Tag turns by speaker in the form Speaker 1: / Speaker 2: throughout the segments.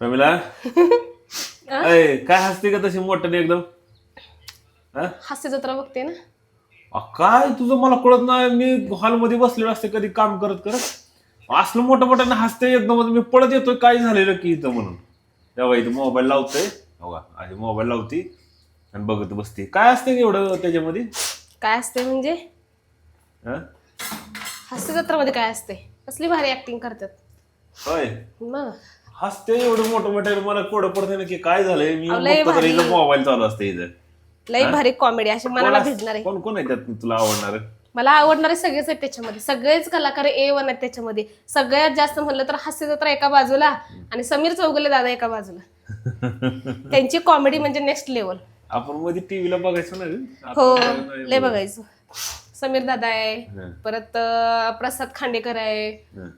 Speaker 1: प्रमिला अय काय हसते का तशी मोठ्याने एकदम?
Speaker 2: हास्य जत्रा बघते ना.
Speaker 1: काय तुझं मला कळत नाही. मी हॉलमध्ये बसलेलो असते कधी काम करत करत असलं मोठं मोठ्याने हसते एकदम. मी पळत येतोय काय झालेलं की इथं म्हणून. तेव्हा इथं मोबाईल लावतोय बघा आधी मोबाईल लावती आणि बघत बसते. काय असते एवढं त्याच्यामध्ये?
Speaker 2: काय असते म्हणजे
Speaker 1: हं?
Speaker 2: हास्य जत्रामध्ये काय असते? कसली भारी ऍक्टिंग करतात.
Speaker 1: होय
Speaker 2: मग
Speaker 1: हसते एवढं मोठं मोठं मला कोडं पडतंय ना की काय झालंय. मी
Speaker 2: अहो, लय
Speaker 1: बघतो तर
Speaker 2: भारी.
Speaker 1: इथं मोबाईल चालू असते इथं.
Speaker 2: लई भारी कॉमेडी अशी मनाला भिडणार आहे.
Speaker 1: कोण कोण आहे त्यात तुला आवडणार?
Speaker 2: मला आवडणारे सगळेच आहेत त्याच्यामध्ये. सगळेच कलाकार A1 आहेत त्याच्यामध्ये. सगळ्यात जास्त म्हणलं तर हास्य जत्रा एका बाजूला आणि समीर चौगुले दादा एका बाजूला. त्यांची कॉमेडी म्हणजे नेक्स्ट लेवल.
Speaker 1: आपण मध्ये टीव्हीला बघायचो ना रे.
Speaker 2: हो
Speaker 1: आता नाही
Speaker 2: लय
Speaker 1: बघत.
Speaker 2: बघायचो. समीर दादा आहे, परत प्रसाद खांडेकर आहे,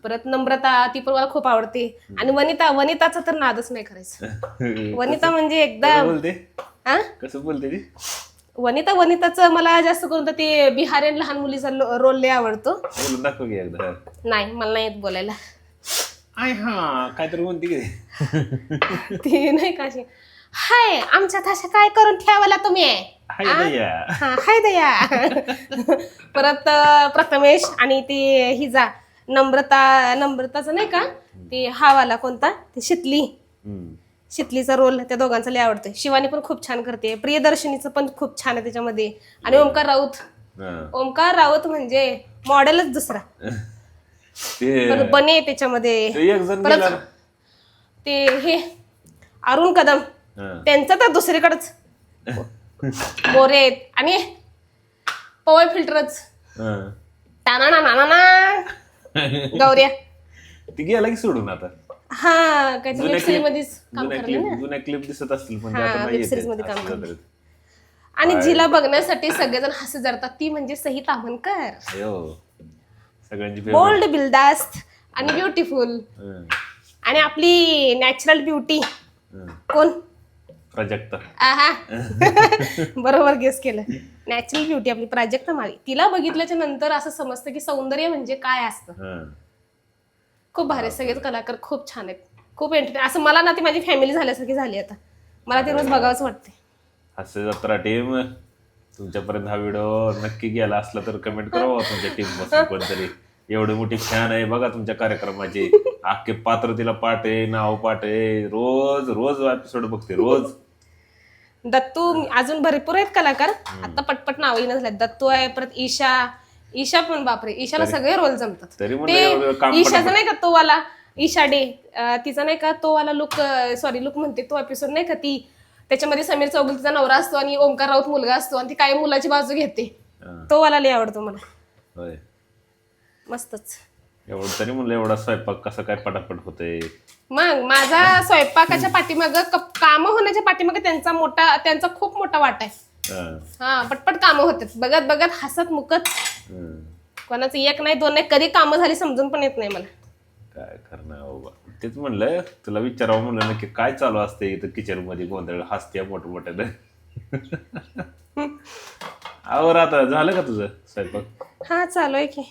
Speaker 2: परत नम्रता ती पण मला खूप आवडते. आणि वनिताचा तर नादच नाही करायचं. वनिता म्हणजे
Speaker 1: कसं
Speaker 2: एकदम
Speaker 1: बोलते?
Speaker 2: हा
Speaker 1: कसं बोलते ती?
Speaker 2: वनिताचं मला जास्त करून तर ते बिहारी लहान मुलीचा रोल लय आवडतो.
Speaker 1: बोलून दाखव की एकदा.
Speaker 2: नाही मला नाही येत बोलायला.
Speaker 1: आय हा काहीतरी म्हणते की
Speaker 2: ती नाही का अशी हाय आमच्यात असं काय करून ठेवायला तुम्ही
Speaker 1: हाय दया.
Speaker 2: हा हाय दया. परत प्रथमेश आणि ती हिजा नम्रताचं नाही का ते हावाला कोणता ते शितलीचा रोल त्या दोघांचा लय आवडतोय. शिवानी पण खूप छान करते. प्रियदर्शनीचं पण खूप छान आहे त्याच्यामध्ये. आणि ओमकार राऊत म्हणजे मॉडेलच दुसरा.
Speaker 1: ते
Speaker 2: बने त्याच्यामध्ये.
Speaker 1: एक जण गेला.
Speaker 2: ते हे अरुण कदम त्यांचं तर दुसरीकडेच मोरे आहेत. आणि पवई फिल्टरच टाना ना ना ना गौऱ्या.
Speaker 1: ती गेला की सोडून आता.
Speaker 2: हा काहीतरी वेब सिरीज मध्येच काम करले ना.
Speaker 1: जुन्या क्लिप दिसत असतील पण
Speaker 2: हा,
Speaker 1: आता नाही
Speaker 2: वेब
Speaker 1: येत
Speaker 2: सिरीज मध्ये काम
Speaker 1: असं
Speaker 2: करते.
Speaker 1: झालं.
Speaker 2: आणि जिला बघण्यासाठी सगळेजण हसे जरतात ती म्हणजे सही ताम्हणकर.
Speaker 1: अयो सगळ्यांची
Speaker 2: बोल्ड बिल्डास्ट आणि ब्युटिफुल आणि आपली नॅचरल ब्युटी कोण?
Speaker 1: प्राजक्ता.
Speaker 2: आहा बरोबर गेस केलं. नॅचरल ब्युटी आपली प्राजक्ता माळी. तिला बघितल्याच्या नंतर असं समजतं की सौंदर्य म्हणजे काय असतं. खूप भारी. सगळेच कलाकार खूप छान आहेत. खूप एंटरटेन असं मला ना ती माझी फॅमिली झाल्यासारखी झाली आता. मला ते रोज बघावंच वाटते.
Speaker 1: हास्य जत्रा टीम तुमच्यापर्यंत हा व्हिडिओ नक्की गेला असला तर कमेंट करावं तुमच्या टीम बसून कोणतरी. एवढी मोठी फॅन आहे बघा तुमच्या कार्यक्रमाची. अख्खे पात्र तिला पाठ आहे, नाव पाठ आहे. रोज रोज एपिसोड बघते रोज.
Speaker 2: दत्तू अजून भरपूर आहेत कलाकार. आता पटपट नाव येणं झाल्यात. दत्तू आहे, परत ईशा पण बापरे. ईशाला सगळे रोल जमतात.
Speaker 1: तरी म्हणलं काम
Speaker 2: ते ईशाचा नाही का तो वाला ईशा डे तिचा नाही का तो वाला लुक लुक म्हणते तो एपिसोड नाही का ती त्याच्यामध्ये समीर चौगुले तिचा नवरा असतो आणि ओमकार राऊत मुलगा असतो आणि ती काय मुलाची बाजू घेते. तो वाला लय आवडतो मला.
Speaker 1: होय
Speaker 2: मस्तच.
Speaker 1: एवढं तरी म्हणलं एवढा स्वयंपाक कसं काय पटापट होतंय.
Speaker 2: मग माझा स्वयंपाकाच्या पाठीमागं कामं होण्याच्या पाठीमागं त्यांचा खूप मोठा वाटा आहे. हा पटपट कामं होतात. बघत बघत हसत मुकत. कोणाचं एक नाही दोन नाही कधी कामं झाली समजून पण येत नाही मला.
Speaker 1: काय करणार बाबा. तेच म्हणलं तुला विचारावं म्हणलं नक्की काय चालू असते इथं किचन मध्ये गोंधळ हसते मोठमोठ्यानं. आवर आता झालं का तुझं स्वयंपाक?
Speaker 2: हा चालू आहे की.